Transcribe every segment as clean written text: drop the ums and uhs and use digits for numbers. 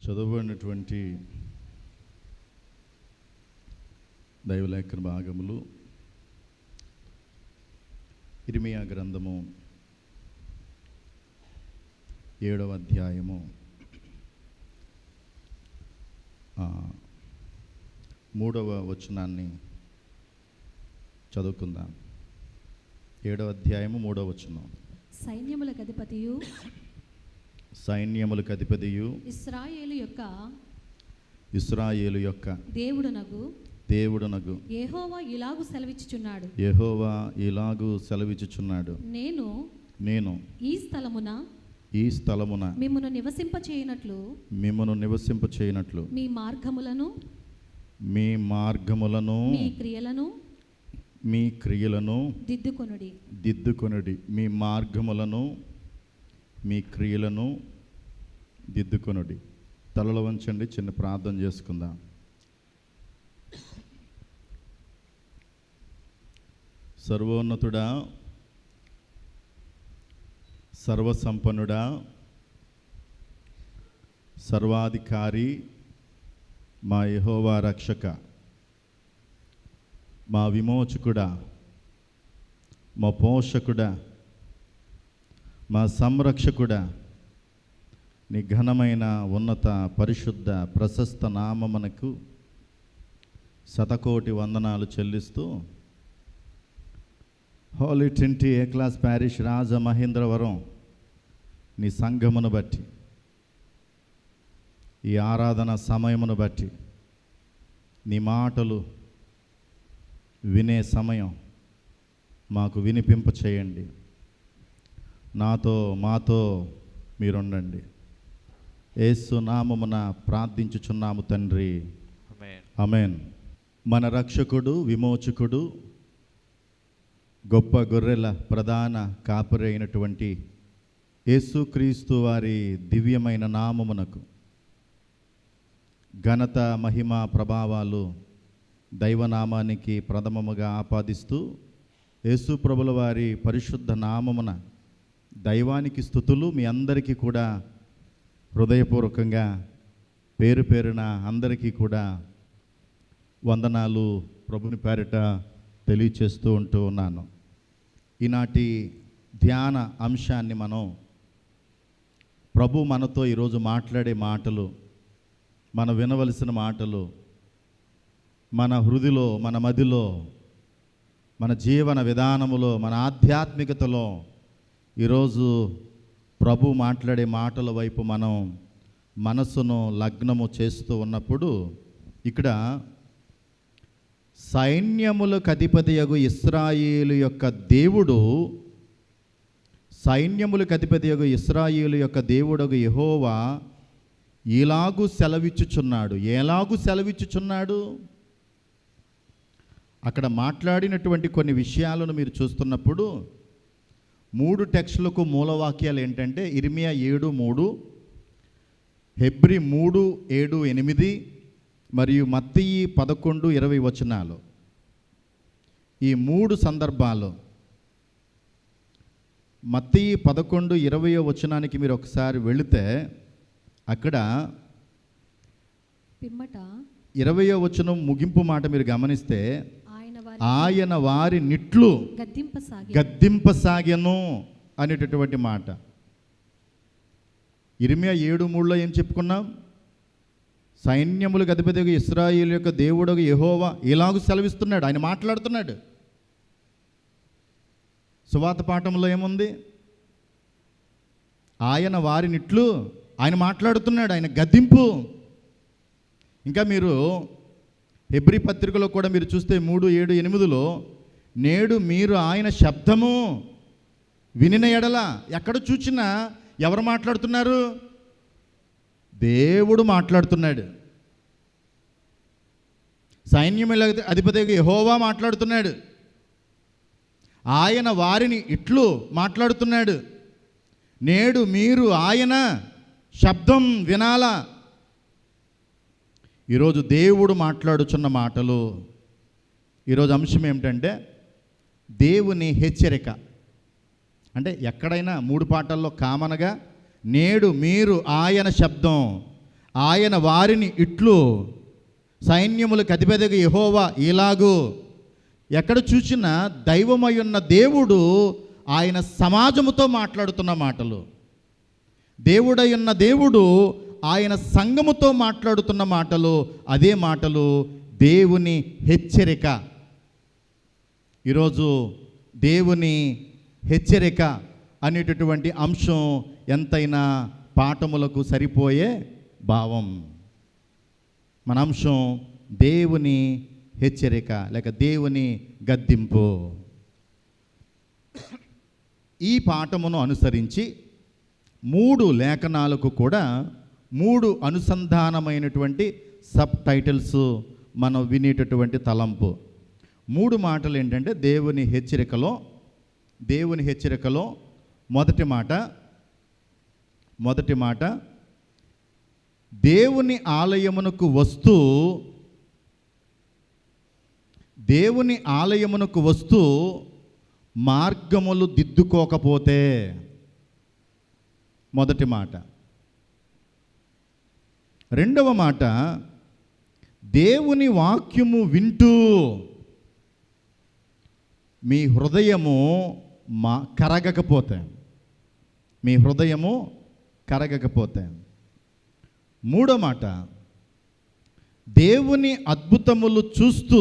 చదవబడినటువంటి దైవలేఖన భాగములు ఇర్మియా గ్రంథము 7వ అధ్యాయము 3వ వచనాన్ని చదువుకుందాం. 7వ అధ్యాయము 3వ వచనం. సైన్యములకు అధిపతియు ఇశ్రాయేలు యొక్క దేవుడునగు యెహోవా యెహోవా ఇలాగు సెలవిచ్చుచున్నాడు, నేను ఈ స్థలమున మిమ్మును నివసింపచేయునట్లు మీ మార్గములను మీ క్రియలను దిద్దుకొనుడి. మీ మార్గములను మీ క్రియలను దిద్దుకొనుడి. తలలు వంచండి, చిన్న ప్రార్థన చేసుకుందాం. సర్వోన్నతుడా, సర్వసంపన్నుడా, సర్వాధికారి, మా యెహోవా రక్షక, మా విమోచకుడా, మా పోషకుడా, మా సంరక్షకుడా, నీ ఘనమైన ఉన్నత పరిశుద్ధ ప్రశస్త నామమునకు శతకోటి వందనాలు చెల్లిస్తూ హోలీ ట్రినిటీ ఏ క్లాస్ ప్యారిష్ రాజమహేంద్రవరం నీ సంఘమును బట్టి, ఈ ఆరాధన సమయమును బట్టి, నీ మాటలు వినే సమయం మాకు వినిపింప చేయండి. నాతో మాతో మీరుండండి. యేసు నామమున ప్రార్థించుచున్నాము తండ్రి, ఆమేన్. మన రక్షకుడు, విమోచకుడు, గొప్ప గొర్రెల ప్రధాన కాపరి అయినటువంటి యేసుక్రీస్తు వారి దివ్యమైన నామమునకు ఘనత, మహిమ, ప్రభావాలు దైవనామానికి ప్రథమముగా ఆపాదిస్తూ యేసు ప్రభుల వారి పరిశుద్ధ నామమున దైవానికి స్తుతులు. మీ అందరికీ కూడా హృదయపూర్వకంగా పేరు పేరున అందరికీ కూడా వందనాలు ప్రభుని పేరిట తెలియచేస్తూ ఉన్నాను. ఈనాటి ధ్యాన అంశాన్ని ప్రభు మనతో ఈరోజు మాట్లాడే మాటలు, మనం వినవలసిన మాటలు, మన హృదిలో, మన మదిలో, మన జీవన విధానములో, మన ఆధ్యాత్మికతలో ఈరోజు ప్రభు మాట్లాడే మాటల వైపు మనం మనసును లగ్నము చేస్తూ ఉన్నప్పుడు, ఇక్కడ సైన్యములకు అధిపతియగు ఇశ్రాయేలు యొక్క దేవుడు, సైన్యములకు అధిపతియగు ఇశ్రాయేలు యొక్క దేవుడగు యెహోవా ఇలాగు సెలవిచ్చుచున్నాడు. ఎలాగు సెలవిచ్చుచున్నాడు? అక్కడ మాట్లాడినటువంటి కొన్ని విషయాలను మీరు చూస్తున్నప్పుడు 3 టెక్స్టులకు మూలవాక్యాలు ఏంటంటే ఇర్మియా 7:3, హెబ్రీ 3:7-8 మరియు మత్తయి 11:20 వచనాలు. ఈ 3 సందర్భాలు, మత్తయి 11:20 వచనానికి మీరు ఒకసారి వెళితే అక్కడ 20వ వచనం ముగింపు మాట మీరు గమనిస్తే, ఆయన వారి నిట్లు గద్దింపసాగెను అనేటటువంటి మాట. ఇర్మియా 7:3లో ఏం చెప్పుకున్నాం? సైన్యములకు అధిపతిగా ఇశ్రాయేలు యొక్క దేవుడగు యెహోవా ఇలాగూ సెలవిస్తున్నాడు. ఆయన మాట్లాడుతున్నాడు. సువార్త పాఠంలో ఏముంది? ఆయన వారి నిట్లు, ఆయన మాట్లాడుతున్నాడు, ఆయన గద్దింపు. ఇంకా మీరు హెబ్రీ పత్రికలో కూడా మీరు చూస్తే 3:7-8లో నేడు మీరు ఆయన శబ్దము వినిన ఎడల, ఎక్కడ చూచినా ఎవరు మాట్లాడుతున్నారు? దేవుడు మాట్లాడుతున్నాడు. సైన్యముల అధిపతిగా యెహోవా మాట్లాడుతున్నాడు. ఆయన వారిని ఇట్లు మాట్లాడుతున్నాడు. నేడు మీరు ఆయన శబ్దం వినాలా. ఈరోజు దేవుడు మాట్లాడుచున్న మాటలు. ఈరోజు అంశం ఏమిటంటే దేవుని హెచ్చరిక. అంటే ఎక్కడైనా 3 పాటల్లో కామన్గా నేడు మీరు ఆయన శబ్దం, ఆయన వారిని ఇట్లు, సైన్యములకు అధిపతిగా యెహోవా ఇలాగు. ఎక్కడ చూసినా దైవమై ఉన్న దేవుడు ఆయన సమాజముతో మాట్లాడుతున్న మాటలు, దేవుడై ఉన్న దేవుడు ఆయన సంఘముతో మాట్లాడుతున్న మాటలు, అదే మాటలు దేవుని హెచ్చరిక. ఈరోజు దేవుని హెచ్చరిక అనేటటువంటి అంశం ఎంతైనా పాఠములకు సరిపోయే భావం. మన అంశం దేవుని హెచ్చరిక లేక దేవుని గద్దింపు. ఈ పాఠమును అనుసరించి 3 లేఖనాలకు కూడా 3 అనుసంధానమైనటువంటి సబ్ టైటిల్స్ మనం వినేటటువంటి తలంపు. 3 మాటలు ఏంటంటే దేవుని హెచ్చరికలో మొదటి మాట దేవుని ఆలయమునకు వస్తూ మార్గములు దిద్దుకోకపోతే. మొదటి మాట. రెండవ మాట, దేవుని వాక్యము వింటూ మీ హృదయము కరగకపోతే. మూడో మాట, దేవుని అద్భుతములు చూస్తూ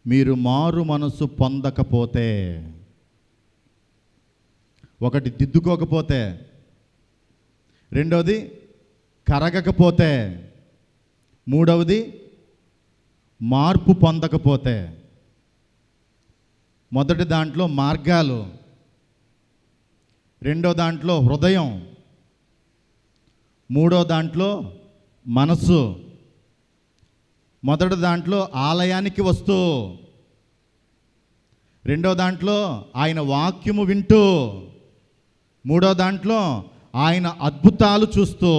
మీరు మారు మనసు పొందకపోతే. ఒకటి దిద్దుకోకపోతే, రెండవది కరగకపోతే, మూడవది మార్పు పొందకపోతే. మొదటి దాంట్లో మార్గాలు, రెండో దాంట్లో హృదయం, మూడో దాంట్లో మనసు. మొదటి దాంట్లో ఆలయానికి వస్తూ, రెండో దాంట్లో ఆయన వాక్యము వింటూ, మూడో దాంట్లో ఆయన అద్భుతాలు చూస్తూ.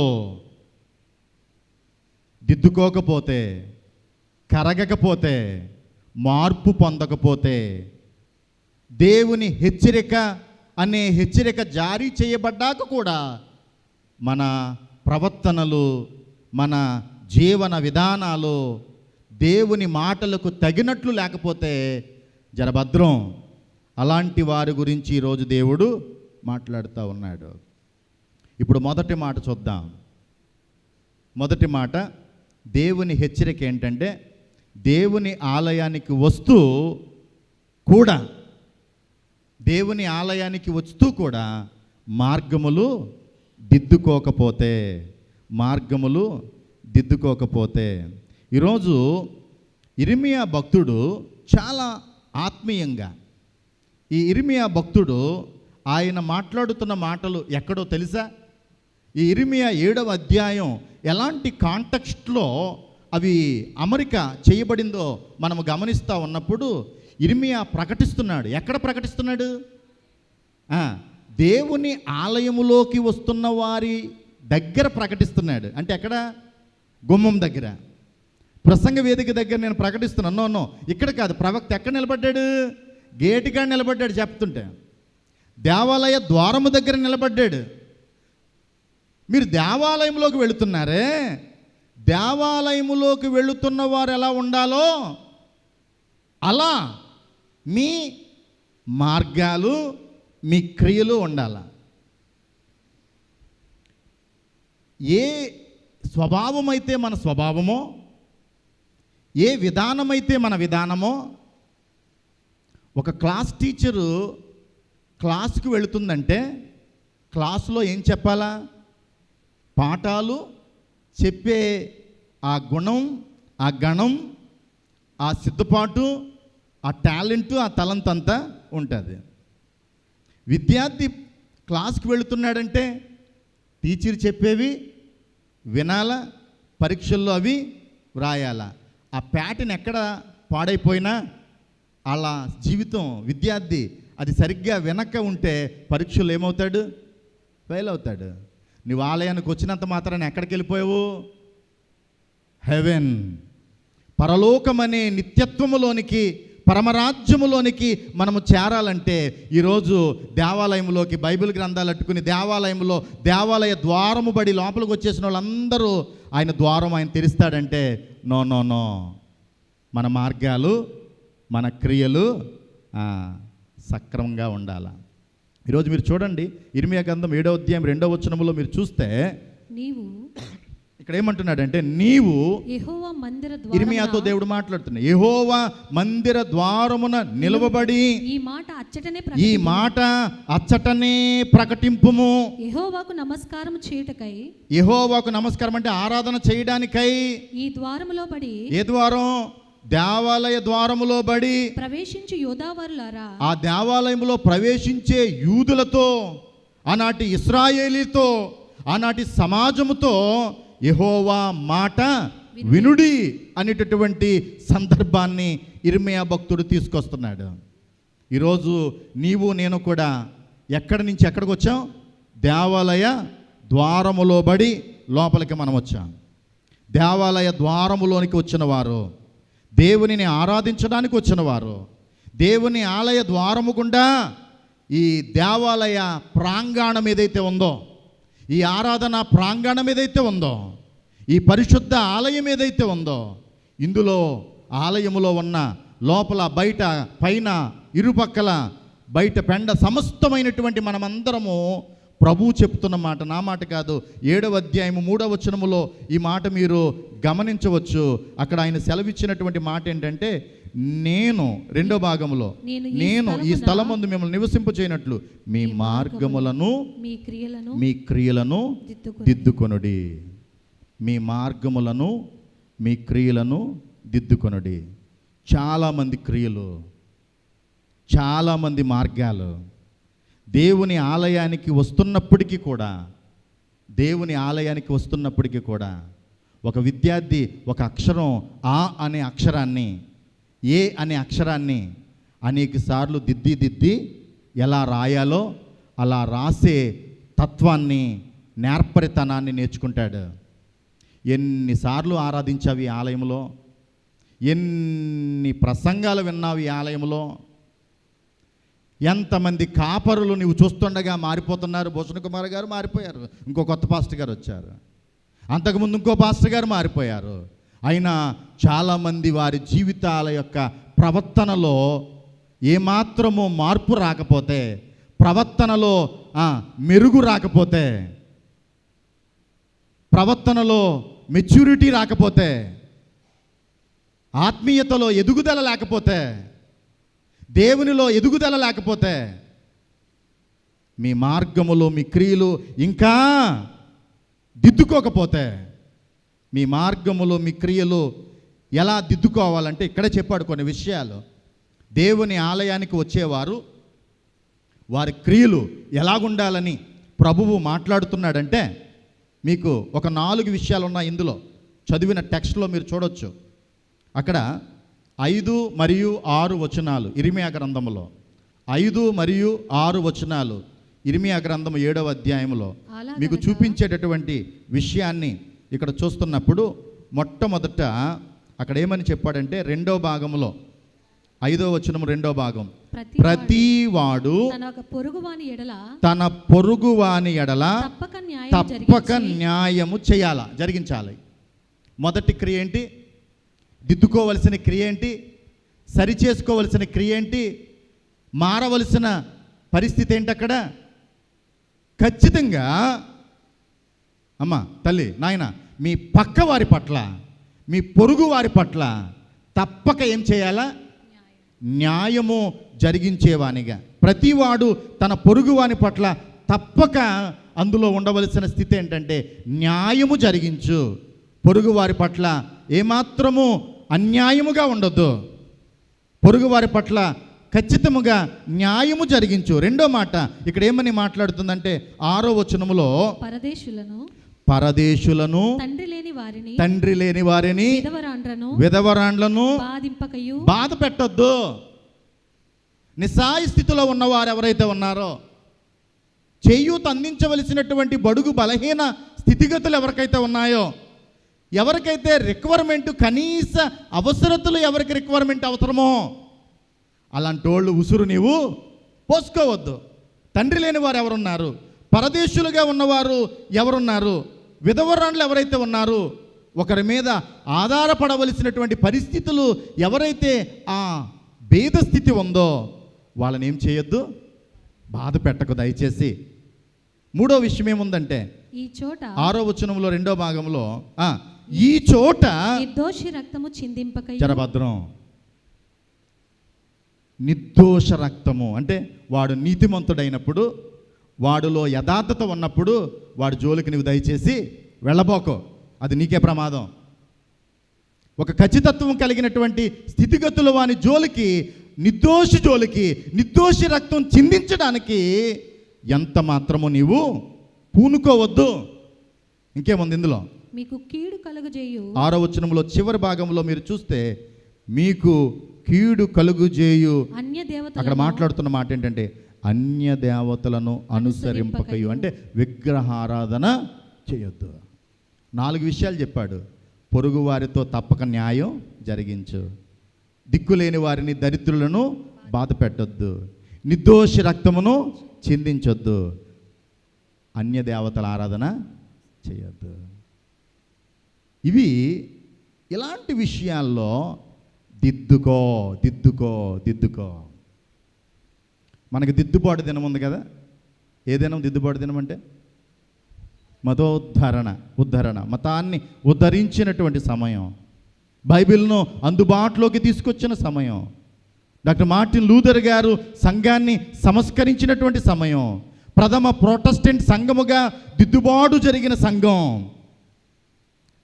దిద్దుకోకపోతే, కరగకపోతే, మార్పు పొందకపోతే, దేవుని హెచ్చరిక అనే హెచ్చరిక జారీ చేయబడ్డాక కూడా మన ప్రవర్తనలు, మన జీవన విధానాలు దేవుని మాటలకు తగినట్లు లేకపోతే జరభద్రం. అలాంటి వారి గురించి ఈరోజు దేవుడు మాట్లాడుతూ ఉన్నాడు. ఇప్పుడు మొదటి మాట చూద్దాం. మొదటి మాట, దేవుని హెచ్చరిక ఏంటంటే దేవుని ఆలయానికి వస్తూ కూడా మార్గములు దిద్దుకోకపోతే. ఈరోజు ఇర్మియా భక్తుడు చాలా ఆత్మీయంగా, ఈ ఇర్మియా భక్తుడు ఆయన మాట్లాడుతున్న మాటలు ఎక్కడో తెలుసా? ఈ ఇర్మియా 7వ అధ్యాయం ఎలాంటి కాంటెక్స్ట్లో అవి అమరిక చేయబడిందో మనము గమనిస్తూ ఉన్నప్పుడు ఇర్మియా ప్రకటిస్తున్నాడు. ఎక్కడ ప్రకటిస్తున్నాడు? దేవుని ఆలయములోకి వస్తున్న వారి దగ్గర ప్రకటిస్తున్నాడు. అంటే ఎక్కడ? గుమ్మం దగ్గర, ప్రసంగ వేదిక దగ్గర నేను ప్రకటిస్తున్నాను. నో, ఇక్కడ కాదు. ప్రవక్త ఎక్కడ నిలబడ్డాడు? గేటుకాడ నిలబడ్డాడు చెప్తుంటే. దేవాలయ ద్వారము దగ్గర నిలబడ్డాడు. మీరు దేవాలయంలోకి వెళుతున్నారే, దేవాలయములోకి వెళుతున్న వారు ఎలా ఉండాలో అలా మీ మార్గాలు, మీ క్రియలు ఉండాల. ఏ స్వభావం అయితే మన స్వభావమో, ఏ విధానమైతే మన విధానమో. ఒక క్లాస్ టీచరు క్లాస్కి వెళుతుందంటే క్లాసులో ఏం చెప్పాలా? పాఠాలు చెప్పే ఆ గుణం, ఆ గణం, ఆ సిద్ధపాటు, ఆ టాలెంటు, ఆ తలంత అంతా ఉంటుంది. విద్యార్థి క్లాస్కి వెళుతున్నాడంటే టీచర్ చెప్పేవి వినాలా, పరీక్షల్లో అవి వ్రాయాలా. ఆ ప్యాటర్న్ ఎక్కడ పాడైపోయినా అలా జీవితం విద్యార్థి అది సరిగ్గా వెనక ఉంటే పరీక్షలు ఏమవుతాడు? ఫెయిల్ అవుతాడు. నువ్వు ఆలయానికి వచ్చినంత మాత్రాన్ని ఎక్కడికి వెళ్ళిపోయావు? హెవెన్, పరలోకమనే నిత్యత్వములోనికి పరమరాజ్యములోనికి మనము చేరాలంటే ఈరోజు దేవాలయంలోకి బైబిల్ గ్రంథాలు అట్టుకుని దేవాలయ ద్వారము బడి లోపలికి వచ్చేసిన వాళ్ళందరూ ఆయన ద్వారం ఆయన తెరుస్తాడంటే నో నో నో, మన మార్గాలు మన క్రియలు సక్రమంగా ఉండాలి. ఈరోజు మీరు చూడండి, ఇర్మియా గ్రంథం 7వ అధ్యాయం 2వ వచనములో మీరు చూస్తే నీవు ఇక్కడ ఏమంటున్నాడంటే, నీవు యెహోవా మందిర ఇర్మియాతో దేవుడు మాట్లాడుతున్నాడు. యెహోవా మందిర ద్వారమున నిలవబడి ఈ మాట అచ్చటనే ప్రకటింపుము. యెహోవాకు నమస్కారం చేయుటకై, యెహోవాకు నమస్కారం అంటే ఆరాధన చేయడానికై ఈ ద్వారములో బడి, ఏ ద్వారం? దేవాలయ ద్వారములో బడి ప్రవేశించు యోధావారులారా, ఆ దేవాలయములో ప్రవేశించే యూదులతో, ఆనాటి ఇశ్రాయేలీతో, ఆనాటి సమాజముతో యెహోవా మాట వినుడి అనేటటువంటి సందర్భాన్ని ఇర్మియా భక్తుడు తీసుకొస్తున్నాడు. ఈరోజు నీవు నేను కూడా ఎక్కడి నుంచి ఎక్కడికి వచ్చాం? దేవాలయ ద్వారములో బడి లోపలికి మనం వచ్చాం. దేవాలయ ద్వారములోనికి వచ్చిన వారు, దేవునిని ఆరాధించడానికి వచ్చిన వారు, దేవుని ఆలయ ద్వారము గుండా ఈ దేవాలయ ప్రాంగణం ఏదైతే ఉందో, ఈ ఆరాధన ప్రాంగణం ఏదైతే ఉందో, ఈ పరిశుద్ధ ఆలయం ఏదైతే ఉందో, ఇందులో ఆలయములో ఉన్న లోపల బయట పైన ఇరుపక్కల బయట పెండ సమస్తమైనటువంటి మనమందరము ప్రభువు చెప్తున్న మాట, నా మాట కాదు. 7వ అధ్యాయం 3వ వచనములో ఈ మాట మీరు గమనించవచ్చు. అక్కడ ఆయన సెలవిచ్చినటువంటి మాట ఏంటంటే, నేను 2వ భాగంలో నేను ఈ స్థలమందు మిమ్మల్ని నివసింపచేయనట్లు మీ మార్గములను మీ క్రియలను దిద్దుకొనుడి. మీ మార్గములను మీ క్రియలను దిద్దుకొనుడి. చాలామంది క్రియలు, చాలామంది మార్గాలు. దేవుని ఆలయానికి వస్తున్నప్పటికీ కూడా ఒక విద్యార్థి ఒక అక్షరం ఆ అనే అక్షరాన్ని, ఏ అనే అక్షరాన్ని అనేక సార్లు దిద్ది ఎలా రాయాలో అలా రాసే తత్వాన్ని, నేర్పరితనాన్ని నేర్చుకుంటాడు. ఎన్నిసార్లు ఆరాధించావు ఈ ఆలయంలో, ఎన్ని ప్రసంగాలు విన్నావు ఈ ఆలయంలో, ఎంతమంది కాపరులు నువ్వు చూస్తుండగా మారిపోతున్నారు. భూషణ కుమార్ గారు మారిపోయారు, ఇంకో కొత్త పాస్టర్ గారు వచ్చారు, అంతకుముందు ఇంకో పాస్టర్ గారు మారిపోయారు. అయినా చాలామంది వారి జీవితాల యొక్క ప్రవర్తనలో ఏమాత్రము మార్పు రాకపోతే, ప్రవర్తనలో మెరుగు రాకపోతే, ప్రవర్తనలో మెచ్యూరిటీ రాకపోతే, ఆత్మీయతలో ఎదుగుదల లేకపోతే, దేవునిలో ఎదుగుదల లేకపోతే, మీ మార్గములో మీ క్రియలు ఇంకా దిద్దుకోకపోతే, మీ మార్గములో మీ క్రియలు ఎలా దిద్దుకోవాలంటే ఇక్కడే చెప్పాడు కొన్ని విషయాలు. దేవుని ఆలయానికి వచ్చేవారు వారి క్రియలు ఎలాగుండాలని ప్రభువు మాట్లాడుతున్నాడంటే, మీకు ఒక 4 విషయాలు ఉన్నాయి ఇందులో. చదివిన టెక్స్ట్లో మీరు చూడొచ్చు. అక్కడ 5 మరియు 6 వచనాలు ఇర్మియా గ్రంథములో, 5 మరియు 6 వచనాలు ఇర్మియా గ్రంథం 7వ అధ్యాయంలో మీకు చూపించేటటువంటి విషయాన్ని ఇక్కడ చూస్తున్నప్పుడు, మొట్టమొదట అక్కడ ఏమని చెప్పాడంటే 2వ భాగంలో 5వ వచనం 2వ భాగం, ప్రతివాడు తన పొరుగువాని ఎడల తప్పక న్యాయము చేయాలా, జరిగించాలి. మొదటి క్రియ ఏంటి? దిద్దుకోవలసిన క్రియ ఏంటి? సరి చేసుకోవలసిన క్రియ ఏంటి? మారవలసిన పరిస్థితి ఏంటి? అక్కడ ఖచ్చితంగా అమ్మ, తల్లి, నాయన, మీ పక్క వారి పట్ల, మీ పొరుగు వారి పట్ల తప్పక ఏం చేయాలా? న్యాయము జరిగించేవానిగా. ప్రతివాడు తన పొరుగువాని పట్ల తప్పక అందులో ఉండవలసిన స్థితి ఏంటంటే న్యాయము జరిగించు. పొరుగువారి పట్ల ఏమాత్రము అన్యాయముగా ఉండొద్దు. పొరుగువారి పట్ల ఖచ్చితముగా న్యాయము జరిగించు. 2వ మాట ఇక్కడ ఏమని మాట్లాడుతుందంటే 6వ వచనములో, పరదేశులను తండ్రి లేని వారిని విధవరాండ్లను బాధ పెట్టొద్దు. నిస్సాయ స్థితిలో ఉన్నవారు ఎవరైతే ఉన్నారో, చేయూత అందించవలసినటువంటి బడుగు బలహీన స్థితిగతులు ఎవరికైతే ఉన్నాయో, ఎవరికైతే రిక్వైర్మెంట్, కనీస అవసరతలు ఎవరికి రిక్వైర్మెంట్ అవసరమో అలాంటి వాళ్ళు ఉసురు నీవు పోసుకోవద్దు. తండ్రి లేని వారు ఎవరున్నారు? పరదేశులుగా ఉన్నవారు ఎవరున్నారు? విధవరాండ్లు ఎవరైతే ఉన్నారో, ఒకరి మీద ఆధారపడవలసినటువంటి పరిస్థితులు ఎవరైతే ఆ భేద స్థితి ఉందో వాళ్ళని ఏం చేయొద్దు, బాధ పెట్టకు దయచేసి. మూడో విషయం ఏముందంటే ఈ చోట 6వ వచనంలో 2వ భాగంలో ఈ చోట నిర్దోషి రక్తము చిందింపకయు. జరభద్రం. నిర్దోష రక్తము అంటే వాడు నీతిమంతుడైనప్పుడు, వాడిలో యథార్థత ఉన్నప్పుడు వాడి జోలికి నువ్వు దయచేసి వెళ్ళబోకో, అది నీకే ప్రమాదం. ఒక ఖచ్చితత్వం కలిగినటువంటి స్థితిగతులు వాని జోలికి, నిర్దోషి రక్తం చిందించడానికి ఎంత మాత్రమో నీవు పూనుకోవద్దు. ఇంకేముంది ఇందులో? మీకు కీడు కలుగజేయు. 6వ వచనంలో చివరి భాగంలో మీరు చూస్తే మీకు కీడు కలుగుజేయు, అన్య దేవతలను, అక్కడ మాట్లాడుతున్న మాట ఏంటంటే అన్య దేవతలను అనుసరింపకయు, అంటే విగ్రహారాధన చేయొద్దు. 4 విషయాలు చెప్పాడు. పొరుగు వారితో తప్పక న్యాయం జరిగించు, దిక్కులేని వారిని దరిద్రులను బాధ పెట్టొద్దు, నిర్దోషి రక్తమును చిందించొద్దు, అన్య దేవతల ఆరాధన చేయొద్దు. ఇలాంటి విషయాల్లో దిద్దుకో. మనకి దిద్దుబాటు దినం ఉంది కదా. ఏ దినం దిద్దుబాటు దినం అంటే? ఉద్ధరణ, మతాన్ని ఉద్ధరించినటువంటి సమయం, బైబిల్ను అందుబాటులోకి తీసుకొచ్చిన సమయం, డాక్టర్ మార్టిన్ లూథర్ గారు సంఘాన్ని సంస్కరించినటువంటి సమయం, ప్రథమ ప్రొటెస్టెంట్ సంఘముగా దిద్దుబాటు జరిగిన సంఘం.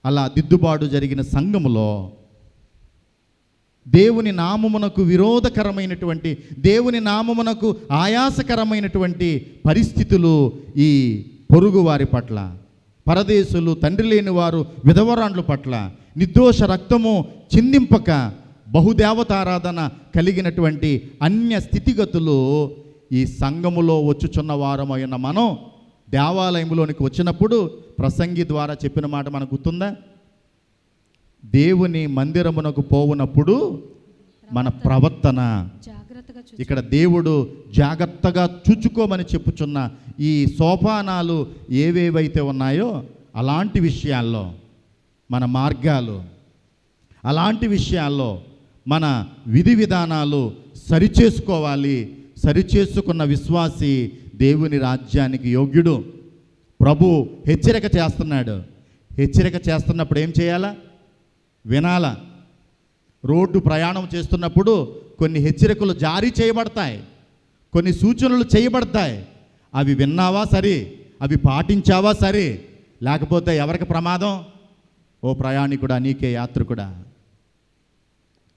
అలా దిద్దుబాటు జరిగిన సంఘములో దేవుని నామమునకు విరోధకరమైనటువంటి, దేవుని నామమునకు ఆయాసకరమైనటువంటి పరిస్థితులు ఈ పొరుగు వారి పట్ల, పరదేశులు, తండ్రి లేని వారు, విధవరాండ్ల పట్ల నిర్దోష రక్తము చిందింపక బహుదేవతారాధన కలిగినటువంటి అన్య స్థితిగతులు ఈ సంఘములో వచ్చుచున్న వారమైన మనం దేవాలయంలోనికి వచ్చినప్పుడు ప్రసంగి ద్వారా చెప్పిన మాట మనకు గుర్తుందా? దేవుని మందిరమునకు పోవునప్పుడు మన ప్రవర్తన, ఇక్కడ దేవుడు జాగ్రత్తగా చూచుకోమని చెప్పుచున్న ఈ సోపానాలు ఏవేవైతే ఉన్నాయో అలాంటి విషయాల్లో, మన మార్గాలు, అలాంటి విషయాల్లో మన విధి విధానాలు సరిచేసుకోవాలి. సరిచేసుకున్న విశ్వాసి దేవుని రాజ్యానికి యోగ్యుడు. ప్రభు హెచ్చరిక చేస్తున్నాడు. హెచ్చరిక చేస్తున్నప్పుడు ఏం చేయాలా? వినాలా. రోడ్డు ప్రయాణం చేస్తున్నప్పుడు కొన్ని హెచ్చరికలు జారీ చేయబడతాయి, కొన్ని సూచనలు చేయబడతాయి. అవి విన్నావా సరే, అవి పాటించావా సరే, లేకపోతే ఎవరికి ప్రమాదం? ఓ ప్రయాణికుడా, నీకే యాత్రికుడా.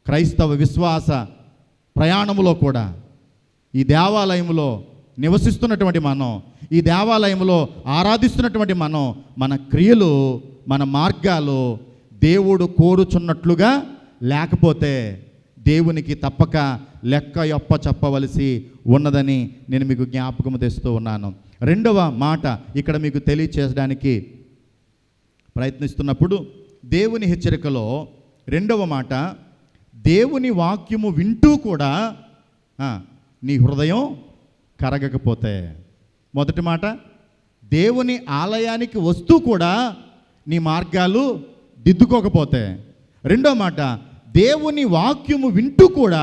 క్రైస్తవ విశ్వాస ప్రయాణములో కూడా ఈ దేవాలయంలో నివసిస్తున్నటువంటి మనం, ఈ దేవాలయంలో ఆరాధిస్తున్నటువంటి మనం, మన క్రియలు, మన మార్గాలు దేవుడు కోరుచున్నట్లుగా లేకపోతే దేవునికి తప్పక లెక్క చెప్పవలసి ఉన్నదని నేను మీకు జ్ఞాపకం తెస్తూ ఉన్నాను. 2వ మాట ఇక్కడ మీకు తెలియచేయడానికి ప్రయత్నిస్తున్నప్పుడు దేవుని హెచ్చరికలో 2వ మాట, దేవుని వాక్యము వింటూ కూడా నీ హృదయం కరగకపోతే. మొదటి మాట, దేవుని ఆలయానికి వస్తూ కూడా నీ మార్గాలు దిద్దుకోకపోతే. 2వ మాట, దేవుని వాక్యము వింటూ కూడా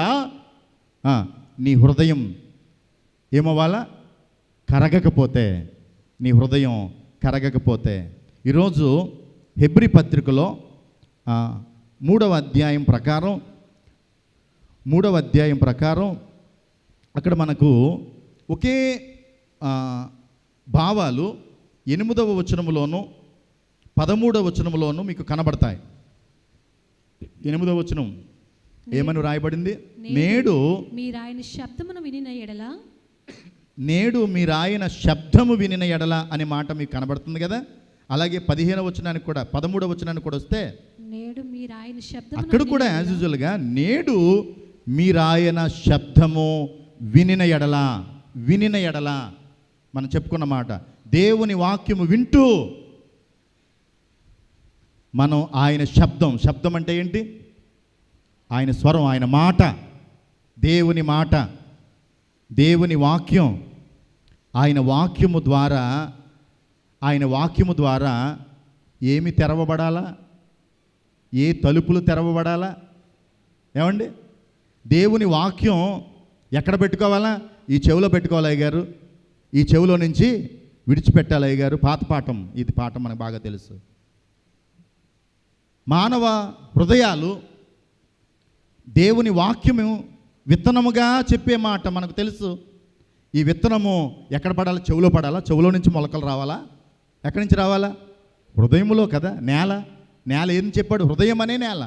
నీ హృదయం ఏమవ్వాలా? కరగకపోతే. నీ హృదయం కరగకపోతే. ఈరోజు హెబ్రీ పత్రికలో 3వ అధ్యాయం ప్రకారం అక్కడ మనకు ఒకే భావాలు 8వ వచనములోను 13వ వచనములోను మీకు కనబడతాయి. 8వ వచనం ఏమని రాయబడింది? నేడు మీరాయన శబ్దమును వినిన ఎడల, నేడు మీరాయన శబ్దము వినిన ఎడల అనే మాట మీకు కనబడుతుంది కదా. అలాగే 15వ వచనానికి కూడా 13వ వచనానికి కూడా వస్తే నేడు మీరాయన శబ్దమును, అక్కడ కూడా యాజ్ యూజువల్గా నేడు మీరాయన శబ్దము వినిన ఎడల మనం చెప్పుకున్న మాట, దేవుని వాక్యము వింటూ మనం ఆయన శబ్దం అంటే ఏంటి? ఆయన స్వరం, ఆయన మాట, దేవుని మాట, దేవుని వాక్యం, ఆయన వాక్యము ద్వారా ఏమి తెరవబడాలా? ఏ తలుపులు తెరవబడాలా? ఏమండి? దేవుని వాక్యం ఎక్కడ పెట్టుకోవాలా? ఈ చెవిలో పెట్టుకోవాలి అయ్యగారు, ఈ చెవిలో నుంచి విడిచిపెట్టాలి అయ్యగారు. పాత పాఠం, ఇది పాఠం మనకు బాగా తెలుసు. మానవ హృదయాలు దేవుని వాక్యము విత్తనముగా చెప్పే మాట మనకు తెలుసు. ఈ విత్తనము ఎక్కడ పడాలా? చెవిలో పడాలా? చెవిలో నుంచి మొలకలు రావాలా? ఎక్కడి నుంచి రావాలా? హృదయములో కదా. నేల ఏం చెప్పాడు? హృదయం అనే నేల.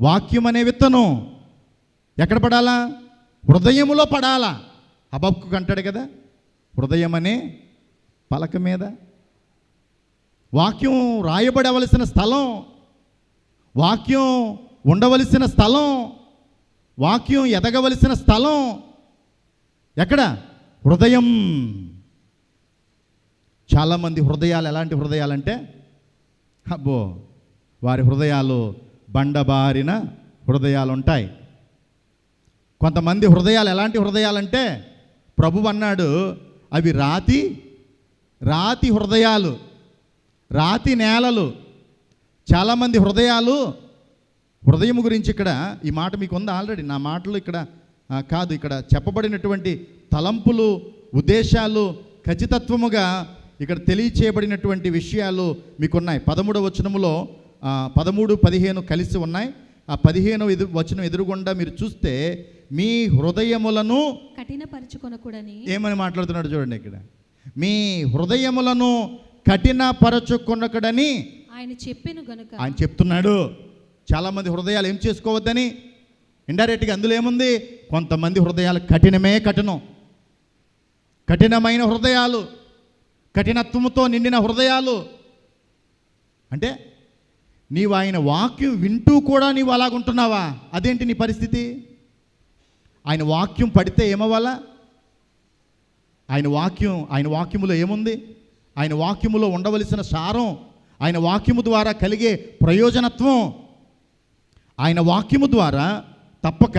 వాక్యం అనే విత్తనం ఎక్కడ పడాలా? హృదయములో పడాలా. హబక్కు అంటాడు కదా, హృదయం అనే పలక మీద. వాక్యం రాయబడవలసిన స్థలం, వాక్యం ఉండవలసిన స్థలం, వాక్యం ఎదగవలసిన స్థలం ఎక్కడ? హృదయం. చాలామంది హృదయాలు ఎలాంటి హృదయాలంటే, అబ్బో, వారి హృదయాలు బండబారిన హృదయాలు ఉంటాయి. కొంతమంది హృదయాలు ఎలాంటి హృదయాలంటే, ప్రభువు అన్నాడు, అవి రాతి హృదయాలు, రాతి నేలలు. చాలామంది హృదయం గురించి ఇక్కడ ఈ మాట మీకు ఉంది ఆల్రెడీ. నా మాటలు ఇక్కడ కాదు, ఇక్కడ చెప్పబడినటువంటి తలంపులు, ఉద్దేశాలు ఖచ్చితత్వముగా ఇక్కడ తెలియచేయబడినటువంటి విషయాలు మీకున్నాయి. 13వ వచనములో 13, 15 కలిసి ఉన్నాయి. ఆ 15వ వచనం ఎదురుగుండా మీరు చూస్తే, మీ హృదయములను కఠినపరచుకొనకూడని ఏమని మాట్లాడుతున్నాడు చూడండి ఇక్కడ. మీ హృదయములను కఠినపరచుకొనకూడని ఆయన చెప్పెను గనుక. ఆయన చెప్తున్నాడు. చాలామంది హృదయాలు ఏం చేసుకోవద్దని. ఇండైరెక్ట్గా అందులో ఏముంది? కొంతమంది హృదయాలు కఠినమైన హృదయాలు, కఠినత్వముతో నిండిన హృదయాలు. అంటే నీవు ఆయన వాక్యం వింటూ కూడా నీవు అలాగుంటున్నావా? అదేంటి నీ పరిస్థితి? ఆయన వాక్యం పడితే ఏమవ్వాలా? ఆయన వాక్యములో ఏముంది? ఆయన వాక్యములో ఉండవలసిన సారం, ఆయన వాక్యము ద్వారా కలిగే ప్రయోజనత్వం, ఆయన వాక్యము ద్వారా తప్పక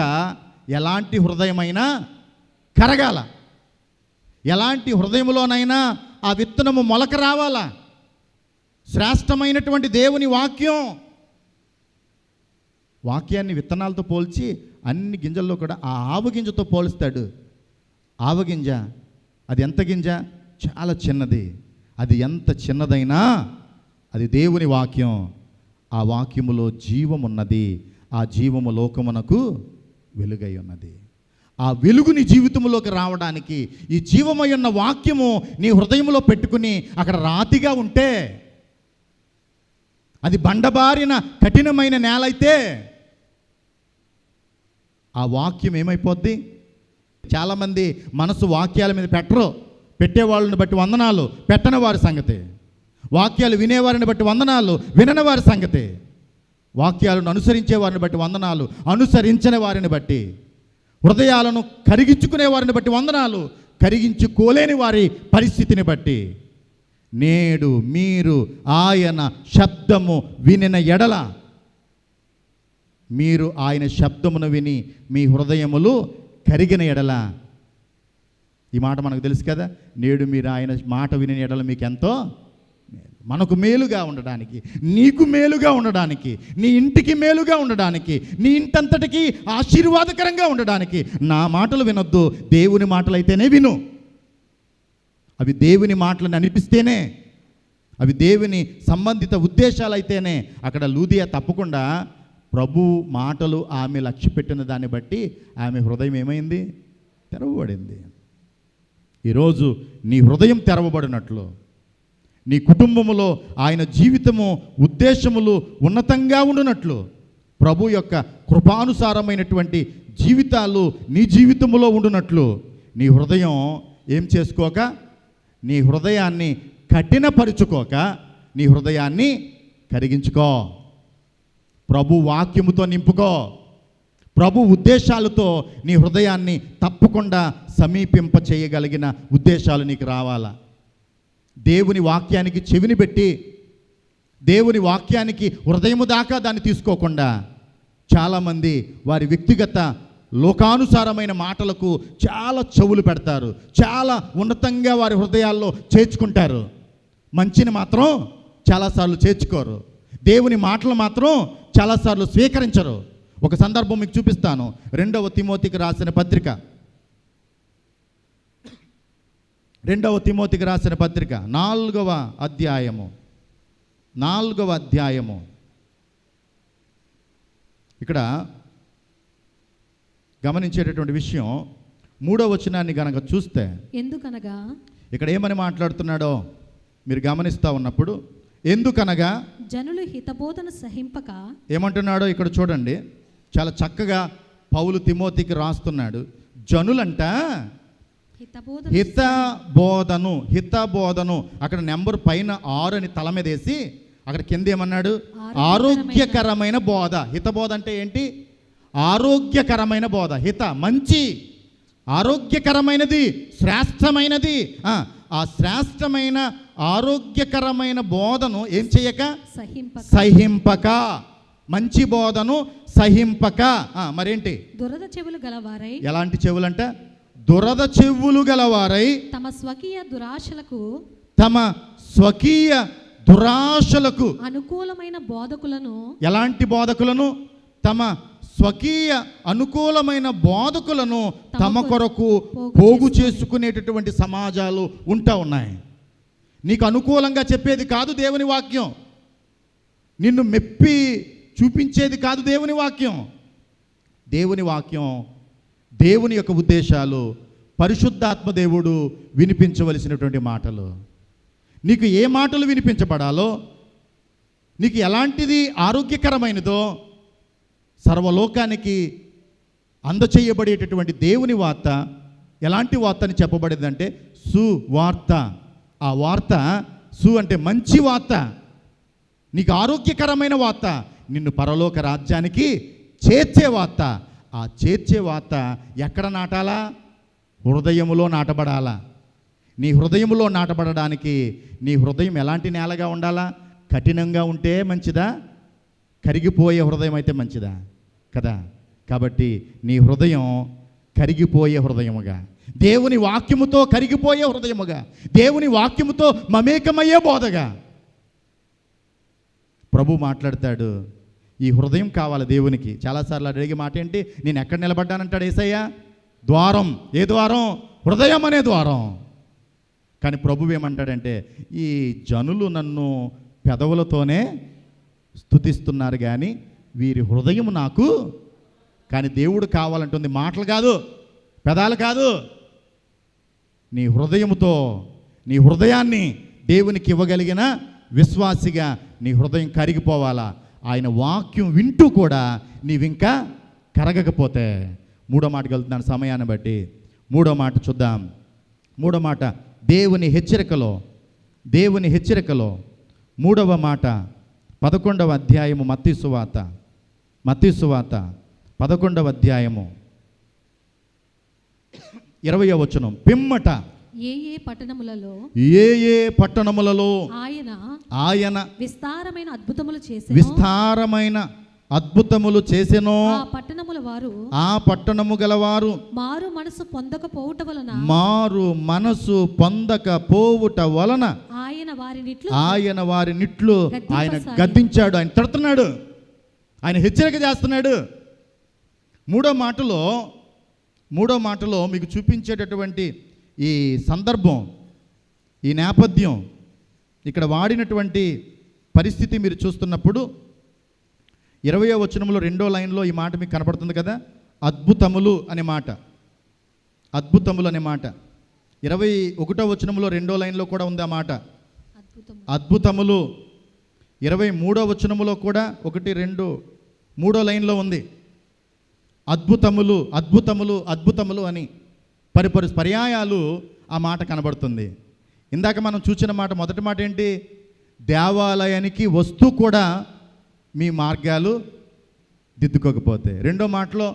ఎలాంటి హృదయమైనా కరగాల, ఎలాంటి హృదయములోనైనా ఆ విత్తనము మొలక రావాలా. శ్రేష్టమైనటువంటి దేవుని వాక్యాన్ని విత్తనాలతో పోల్చి అన్ని గింజల్లో కూడా ఆ ఆవగింజతో పోలుస్తాడు. ఆవగింజ అది ఎంత గింజ? చాలా చిన్నది. అది ఎంత చిన్నదైనా అది దేవుని వాక్యం. ఆ వాక్యములో జీవమున్నది. ఆ జీవము లోకమునకు వెలుగై ఉన్నది. ఆ వెలుగు నీ జీవితంలోకి రావడానికి ఈ జీవమై ఉన్న వాక్యము నీ హృదయంలో పెట్టుకుని అక్కడ రాతిగా ఉంటే, అది బండబారిన కఠినమైన నేల అయితే, ఆ వాక్యం ఏమైపోద్ది? చాలామంది మనసు వాక్యాల మీద పెట్టేవాళ్ళని బట్టి వందనాలు, పెట్టని వారి సంగతి. వాక్యాలు వినేవారిని బట్టి వందనాలు, వినని వారి సంగతి. వాక్యాలను అనుసరించే వారిని బట్టి వందనాలు, అనుసరించని వారిని బట్టి. హృదయాలను కరిగించుకునే వారిని బట్టి వందనాలు, కరిగించుకోలేని వారి పరిస్థితిని బట్టి. నేడు మీరు ఆయన శబ్దము వినిన ఎడల, మీరు ఆయన శబ్దమును విని మీ హృదయములు కరిగిన ఎడల. ఈ మాట మనకు తెలుసు కదా. నేడు మీరు ఆయన మాట వినిన ఎడల మీకు ఎంతో మనకు మేలుగా ఉండడానికి, నీకు మేలుగా ఉండడానికి, నీ ఇంటికి మేలుగా ఉండడానికి, నీ ఇంటంతటికి ఆశీర్వాదకరంగా ఉండడానికి నా మాటలు వినొద్దు, దేవుని మాటలు అయితేనే విను. అవి దేవుని మాటలను అనిపిస్తేనే, అవి దేవుని సంబంధిత ఉద్దేశాలు అయితేనే. అక్కడ లూదియా తప్పకుండా ప్రభు మాటలు ఆమె లక్ష్య పెట్టిన దాన్ని బట్టి ఆమె హృదయం ఏమైంది? తెరవబడింది. ఈరోజు నీ హృదయం తెరవబడినట్లు, నీ కుటుంబములో ఆయన జీవితము ఉద్దేశములు ఉన్నతంగా ఉండునట్లు, ప్రభు యొక్క కృపానుసారమైనటువంటి జీవితాలు నీ జీవితములో ఉండునట్లు నీ హృదయం ఏం చేసుకోక, నీ హృదయాన్ని కఠినపరుచుకోక, నీ హృదయాన్ని కరిగించుకో. ప్రభు వాక్యముతో నింపుకో. ప్రభు ఉద్దేశాలతో నీ హృదయాన్ని తప్పకుండా సమీపింప చేయగలిగిన ఉద్దేశాలు నీకు రావాలా. దేవుని వాక్యానికి చెవిని పెట్టి, దేవుని వాక్యానికి హృదయము దాకా దాన్ని తీసుకోకుండా చాలామంది వారి వ్యక్తిగత లోకానుసారమైన మాటలకు చాలా చెవులు పెడతారు, చాలా ఉన్నతంగా వారి హృదయాల్లో చేర్చుకుంటారు. మంచిని మాత్రం చాలాసార్లు చేర్చుకోరు, దేవుని మాటలు మాత్రం చాలాసార్లు స్వీకరించరు. ఒక సందర్భం మీకు చూపిస్తాను. 2వ తిమోతికి రాసిన పత్రిక 4వ అధ్యాయము. ఇక్కడ గమనించేటటువంటి విషయం 3వ వచనాన్ని గనక చూస్తే, ఎందుకనగా ఇక్కడ ఏమని మాట్లాడుతున్నాడో మీరు గమనిస్తూ ఉన్నప్పుడు, ఎందుకనగా జనులు హితబోధన సహింపక, ఏమంటున్నాడో ఇక్కడ చూడండి. చాలా చక్కగా పౌలు తిమోతికి రాస్తున్నాడు. జనులంట హితబోధను అక్కడ నెంబర్ పైన 6 అని తల మీద వేసి అక్కడ కింద ఏమన్నాడు? ఆరోగ్యకరమైన బోధ. హితబోధ అంటే ఏంటి? ఆరోగ్యకరమైన బోధ. హిత మంచి, ఆరోగ్యకరమైనది, శ్రేష్టమైనది. ఆ శ్రేష్టమైన ఆరోగ్యకరమైన బోధను ఏం చేయక? సహింపక. మంచి బోధను సహింపక. మరేంటి? దురద చెవులు గలవారై. ఎలాంటి చెవులంట? దురద చెవులు గలవారై తమ స్వకీయ దురాశలకు అనుకూలమైన బోధకులను. ఎలాంటి బోధకులను? తమ స్వకీయ అనుకూలమైన బోధకులను తమ కొరకు పోగు చేసుకునేటటువంటి సమాజాలు ఉంటా ఉన్నాయి. నీకు అనుకూలంగా చెప్పేది కాదు దేవుని వాక్యం, నిన్ను మెప్పి చూపించేది కాదు దేవుని వాక్యం. దేవుని వాక్యం, దేవుని యొక్క ఉద్దేశాలు, పరిశుద్ధాత్మ దేవుడు వినిపించవలసినటువంటి మాటలు. నీకు ఏ మాటలు వినిపించబడాలో, నీకు ఎలాంటిది ఆరోగ్యకరమైనదో, సర్వలోకానికి అందచేయబడేటటువంటి దేవుని వార్త ఎలాంటి వార్త అని చెప్పబడిందంటే సువార్త. ఆ వార్త సు అంటే మంచి వార్త, నీకు ఆరోగ్యకరమైన వార్త, నిన్ను పరలోక రాజ్యానికి చేర్చే వార్త. ఆ చేర్చే వార్త ఎక్కడ నాటాలా? హృదయములో నాటబడాలా. నీ హృదయములో నాటబడడానికి నీ హృదయం ఎలాంటి నేలగా ఉండాలా? కఠినంగా ఉంటే మంచిదా? కరిగిపోయే హృదయం అయితే మంచిదా? కదా. కాబట్టి నీ హృదయం కరిగిపోయే హృదయముగా, దేవుని వాక్యముతో కరిగిపోయే హృదయముగా, దేవుని వాక్యముతో మమేకమయ్యే బోధగా ప్రభు మాట్లాడతాడు. ఈ హృదయం కావాలి దేవునికి. చాలాసార్లు అడిగే మాట ఏంటి? నేను ఎక్కడ నిలబడ్డానంటాడు యేసయ్య? ద్వారం. ఏ ద్వారం? హృదయం అనే ద్వారం. కానీ ప్రభు ఏమంటాడంటే, ఈ జనులు నన్ను పెదవులతోనే స్తుతిస్తున్నారు కానీ వీరి హృదయం నాకు. కానీ దేవుడు కావాలంటుంది మాటలు కాదు, పెదాలు కాదు. నీ హృదయముతో నీ హృదయాన్ని దేవునికి ఇవ్వగలిగిన విశ్వాసిగా నీ హృదయం కరిగిపోవాలా. ఆయన వాక్యం వింటూ కూడా నీవింకా కరగకపోతే. 3వ మాటకి వెళ్తున్నాను సమయాన్ని బట్టి. 3వ మాట చూద్దాం. 3వ మాట దేవుని హెచ్చరికలో 3వ మాట 11వ అధ్యాయము మత్తయి సువార్త 11వ అధ్యాయము 20వ వచనం. పిమ్మట ఏ పట్టణములలో ఆయన విస్తారమైన అద్భుతములు చేసెనో ఆ పట్టణము గలవారు మారు మనసు పొందకపోవుట వలన ఆయన వారినిట్లు ఆయన గద్దించాడు, ఆయన తిడుతున్నాడు, ఆయన హెచ్చరిక చేస్తున్నాడు. 3వ మాటలో మీకు చూపించేటటువంటి ఈ సందర్భం, ఈ నేపథ్యం, ఇక్కడ వాడినటువంటి పరిస్థితి మీరు చూస్తున్నప్పుడు 20వ వచనంలో 2వ లైన్లో ఈ మాట మీకు కనపడుతుంది కదా, అద్భుతములు అనే మాట. 21వ వచనంలో 2వ లైన్లో కూడా ఉంది ఆ మాట, అద్భుతములు. 23వ వచనంలో కూడా 1, 2, 3వ లైన్లో ఉంది అద్భుతములు అని పర్యాయాలు ఆ మాట కనబడుతుంది. ఇందాక మనం చూసిన మాట, మొదటి మాట ఏంటి? దేవాలయానికి వస్తూ కూడా మీ మార్గాలు దిద్దుకోకపోతే. 2వ మాటలో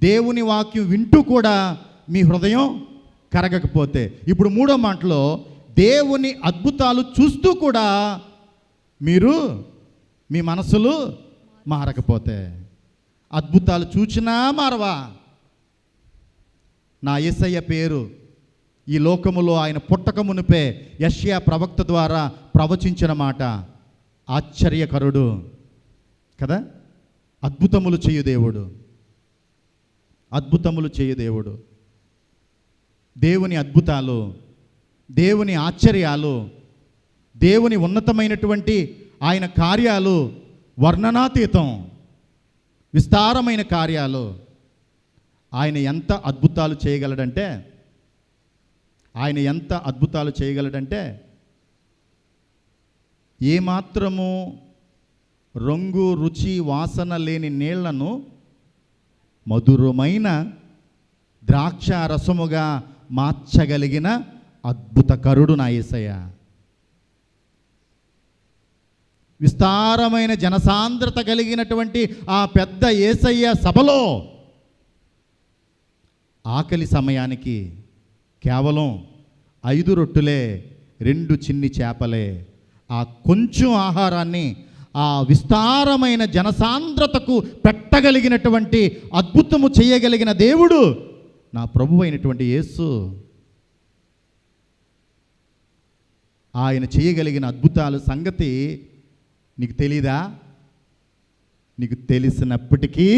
దేవుని వాక్యం వింటూ కూడా మీ హృదయం కరగకపోతే. ఇప్పుడు 3వ మాటలో దేవుని అద్భుతాలు చూస్తూ కూడా మీ మనసులు మారకపోతే. అద్భుతాలు చూచినా మారవా? నా యేసయ్య పేరు ఈ లోకములో ఆయన పుట్టక మునిపే యెషయా ప్రవక్త ద్వారా ప్రవచించిన మాట. ఆశ్చర్యకరుడు కదా, అద్భుతములు చేయు దేవుడు, అద్భుతములు చేయు దేవుడు. దేవుని అద్భుతాలు, దేవుని ఆశ్చర్యాలు, దేవుని ఉన్నతమైనటువంటి ఆయన కార్యాలు వర్ణనాతీతం, విస్తారమైన కార్యాలు. ఆయన ఎంత అద్భుతాలు చేయగలడంటే, ఆయన ఎంత అద్భుతాలు చేయగలడంటే ఏమాత్రము రంగు రుచి వాసన లేని నీళ్లను మధురమైన ద్రాక్ష రసముగా మార్చగలిగిన అద్భుతకరుడు నా యేసయ్య. విస్తారమైన జనసాంద్రత కలిగినటువంటి ఆ పెద్ద యేసయ్య సభలో ఆకలి సమయానికి కేవలం 5 రొట్టెలే 2 చిన్ని చేపలే, ఆ కొంచెం ఆహారాన్ని ఆ విస్తారమైన జనసాంద్రతకు పెట్టగలిగినటువంటి అద్భుతము చేయగలిగిన దేవుడు నా ప్రభువు అయినటువంటి యేసు. ఆయన చేయగలిగిన అద్భుతాల సంగతి నీకు తెలీదా? నీకు తెలిసినప్పటికీ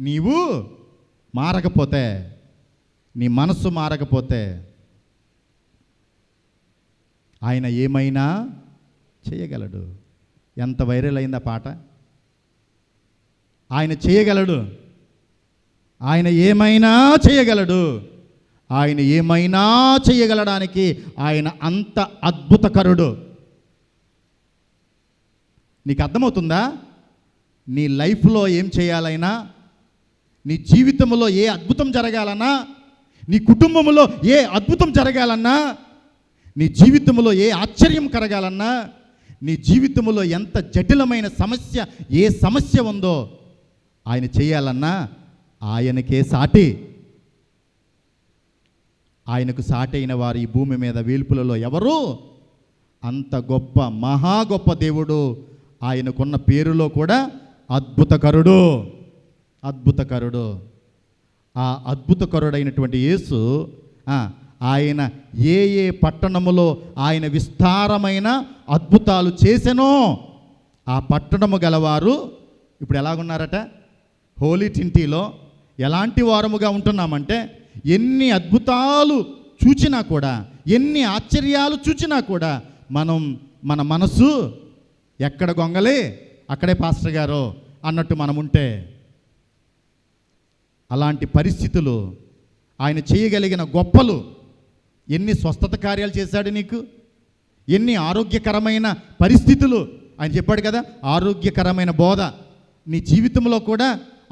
నీవు మారకపోతే, నీ మనస్సు మారకపోతే ఆయన ఏమైనా చేయగలడు. ఎంత వైరల్ అయింది ఆ పాట. ఆయన చేయగలడు, ఆయన ఏమైనా చేయగలడు, ఆయన ఏమైనా చేయగలడానికి ఆయన అంత అద్భుతకరుడు. నీకు అర్థమవుతుందా? నీ లైఫ్లో ఏం చేయాలైనా, నీ జీవితంలో ఏ అద్భుతం జరగాలన్నా, నీ కుటుంబంలో ఏ అద్భుతం జరగాలన్నా, నీ జీవితంలో ఏ ఆశ్చర్యం కలగాలన్నా, నీ జీవితంలో ఎంత జటిలమైన సమస్య, ఏ సమస్య ఉందో ఆయన చేయాలన్నా ఆయనకే సాటి. ఆయనకు సాటి అయిన వారు ఈ భూమి మీద వేల్పులలో ఎవరు? అంత గొప్ప, మహా గొప్ప దేవుడు. ఆయనకున్న పేరులో కూడా అద్భుతకరుడు, అద్భుతకరుడు. ఆ అద్భుతకరుడైనటువంటి యేసు ఆయన ఏ ఏ పట్టణములో ఆయన విస్తారమైన అద్భుతాలు చేసెనో ఆ పట్టణము గలవారు ఇప్పుడు ఎలాగున్నారట? హోలీ టింటీలో ఎలాంటి వారముగా ఉంటున్నామంటే, ఎన్ని అద్భుతాలు చూచినా కూడా, ఎన్ని ఆశ్చర్యాలు చూచినా కూడా మన మనసు ఎక్కడ గొంగలి అక్కడే పాస్టర్ గారు అన్నట్టు మనం ఉంటే, అలాంటి పరిస్థితులు, ఆయన చేయగలిగిన గొప్పలు, ఎన్ని స్వస్థత కార్యాలు చేశాడు నీకు, ఎన్ని ఆరోగ్యకరమైన పరిస్థితులు. ఆయన చెప్పాడు కదా, ఆరోగ్యకరమైన బోధ. నీ జీవితంలో కూడా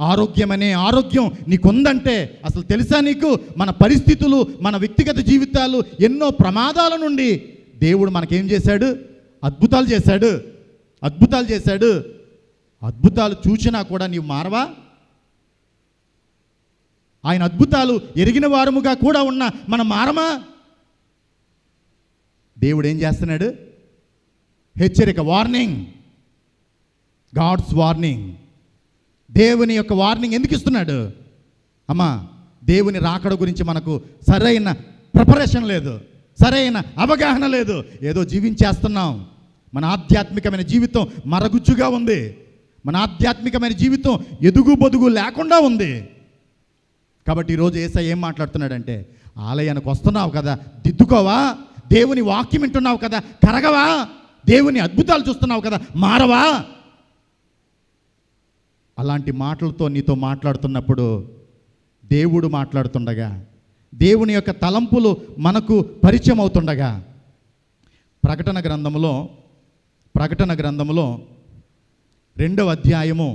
ఆరోగ్యమనే ఆరోగ్యం నీకుందంటే అసలు తెలుసా నీకు? మన పరిస్థితులు, మన వ్యక్తిగత జీవితాలు ఎన్నో ప్రమాదాల నుండి దేవుడు మనకేం చేశాడు? అద్భుతాలు చేశాడు, అద్భుతాలు చేశాడు. అద్భుతాలు చూసినా కూడా నీవు మారవా? ఆయన అద్భుతాలు ఎరిగిన వారముగా కూడా ఉన్న మనం మారమా? దేవుడు ఏం చేస్తున్నాడు? హెచ్చరిక, వార్నింగ్, గాడ్స్ వార్నింగ్. దేవుని యొక్క వార్నింగ్ ఎందుకు ఇస్తున్నాడు? అమ్మా, దేవుని రాకడ గురించి మనకు సరైన ప్రిపరేషన్ లేదు, సరైన అవగాహన లేదు. ఏదో జీవించేస్తున్నాం. మన ఆధ్యాత్మికమైన జీవితం మరగుజ్జుగా ఉంది. మన ఆధ్యాత్మికమైన జీవితం ఎదుగు బొదుగు లేకుండా ఉంది. కాబట్టి ఈరోజు యేసయ్య ఏం మాట్లాడుతున్నాడంటే, ఆలయానికి వస్తున్నావు కదా, దిద్దుకోవా? దేవుని వాక్యం వింటున్నావు కదా, కరగవా? దేవుని అద్భుతాలు చూస్తున్నావు కదా, మారవా? అలాంటి మాటలతో నీతో మాట్లాడుతున్నప్పుడు, దేవుడు మాట్లాడుతుండగా, దేవుని యొక్క తలంపులు మనకు పరిచయం అవుతుండగా, ప్రకటన గ్రంథములో 2వ అధ్యాయము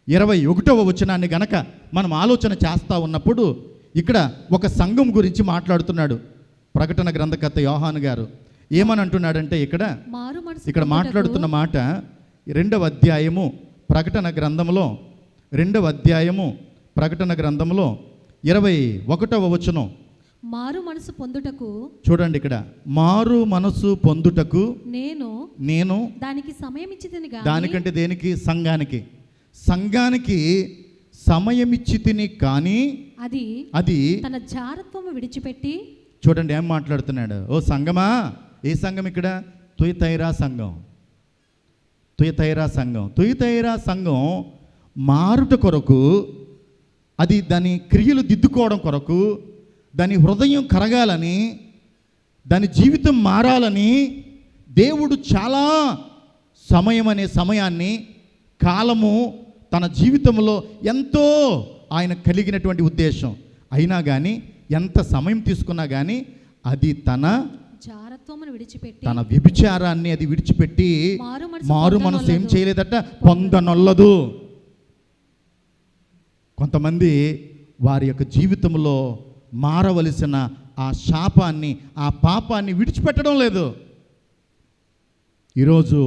21వ వచనాన్ని గనక మనం ఆలోచన చేస్తూ ఉన్నప్పుడు, ఇక్కడ ఒక సంఘం గురించి మాట్లాడుతున్నాడు ప్రకటన గ్రంథకర్త యోహాను గారు. ఏమని అంటున్నాడంటే, ఇక్కడ మాట్లాడుతున్న మాట 2వ అధ్యాయము ప్రకటన గ్రంథంలో 21వ వచనం. మారు మనసు పొందుటకు, చూడండి ఇక్కడ, మారు మనసు పొందుటకు నేను దానికి సమయం ఇచ్చితిని గాని. దానికంటే దేనికి? సంఘానికి సమయమిచ్చి తిని కానీ అది అది తన జారత్వము విడిచిపెట్టి చూడండి ఏం మాట్లాడుతున్నాడు. ఓ సంఘమా, ఏ సంఘం ఇక్కడ? తుయతైరా సంఘం. తుయతైరా సంఘం. తుయతైరా సంఘం మారుట కొరకు, అది దాని క్రియలు దిద్దుకోవడం కొరకు, దాని హృదయం కరగాలని, దాని జీవితం మారాలని దేవుడు చాలా సమయం అనే సమయాన్ని, కాలము తన జీవితంలో ఎంతో ఆయన కలిగినటువంటి ఉద్దేశం. అయినా కానీ ఎంత సమయం తీసుకున్నా కానీ అది తన జారత్వమును విడిచిపెట్టి, తన వ్యభిచారాన్ని అది విడిచిపెట్టి మారు మనసు ఏం పొందనొల్లదు. చేయలేదట, పొందనొల్లదు. కొంతమంది వారి యొక్క జీవితంలో మారవలసిన ఆ శాపాన్ని, ఆ పాపాన్ని విడిచిపెట్టడం లేదు. ఈరోజు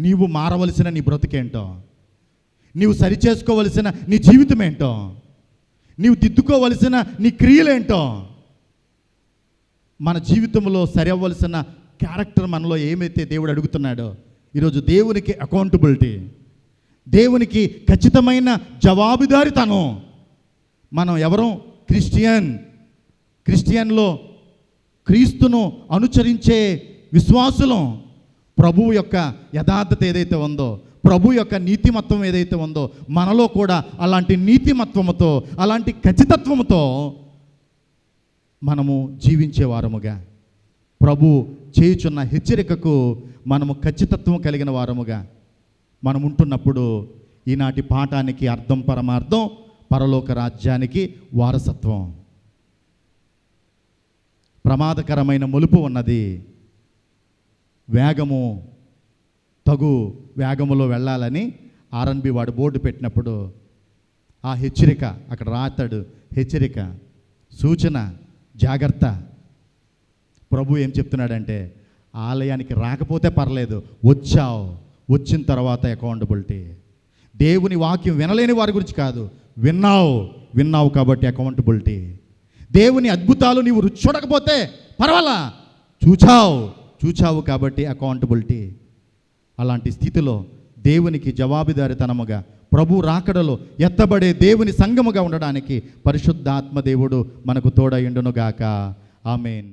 నీవు మారవలసిన నీ బ్రతుకేంటో, నీవు సరిచేసుకోవలసిన నీ జీవితం ఏంటో, నీవు దిద్దుకోవలసిన నీ క్రియలేంటో, మన జీవితంలో సరవ్వలసిన క్యారెక్టర్ మనలో ఏమైతే దేవుడు అడుగుతున్నాడో, ఈరోజు దేవునికి అకౌంటబిలిటీ, దేవునికి ఖచ్చితమైన జవాబుదారీతనం. మనం ఎవరం? క్రిస్టియన్లో క్రీస్తును అనుసరించే విశ్వాసులం. ప్రభువు యొక్క యథార్థత ఏదైతే ఉందో, ప్రభు యొక్క నీతిమత్వం ఏదైతే ఉందో, మనలో కూడా అలాంటి నీతిమత్వముతో, అలాంటి ఖచ్చితత్వముతో మనము జీవించే వారముగా, ప్రభు చేయుచున్న హెచ్చరికకు మనము ఖచ్చితత్వం కలిగిన వారముగా మనం ఉంటున్నప్పుడు ఈనాటి పాఠానికి అర్థం, పరమార్థం, పరలోక రాజ్యానికి వారసత్వం. ప్రమాదకరమైన మలుపు ఉన్నది. వేగము, తగు వేగములో వెళ్ళాలని ఆర్ఎన్బి వాడు బోర్డు పెట్టినప్పుడు ఆ హెచ్చరిక అక్కడ రాతాడు. హెచ్చరిక, సూచన, జాగ్రత్త. ప్రభు ఏం చెప్తున్నాడంటే, ఆలయానికి రాకపోతే పర్లేదు, వచ్చిన తర్వాత అకౌంటబిలిటీ. దేవుని వాక్యం వినలేని వారి గురించి కాదు, విన్నావు కాబట్టి అకౌంటబిలిటీ. దేవుని అద్భుతాలు నీవు రుచి చూడకపోతే పర్వాలా, చూచావు కాబట్టి అకౌంటబిలిటీ. అలాంటి స్థితిలో దేవునికి జవాబుదారీతనముగా, ప్రభు రాకడలో ఎత్తబడే దేవుని సంఘముగా ఉండడానికి పరిశుద్ధాత్మ దేవుడు మనకు తోడయుండునుగాక. ఆమేన్.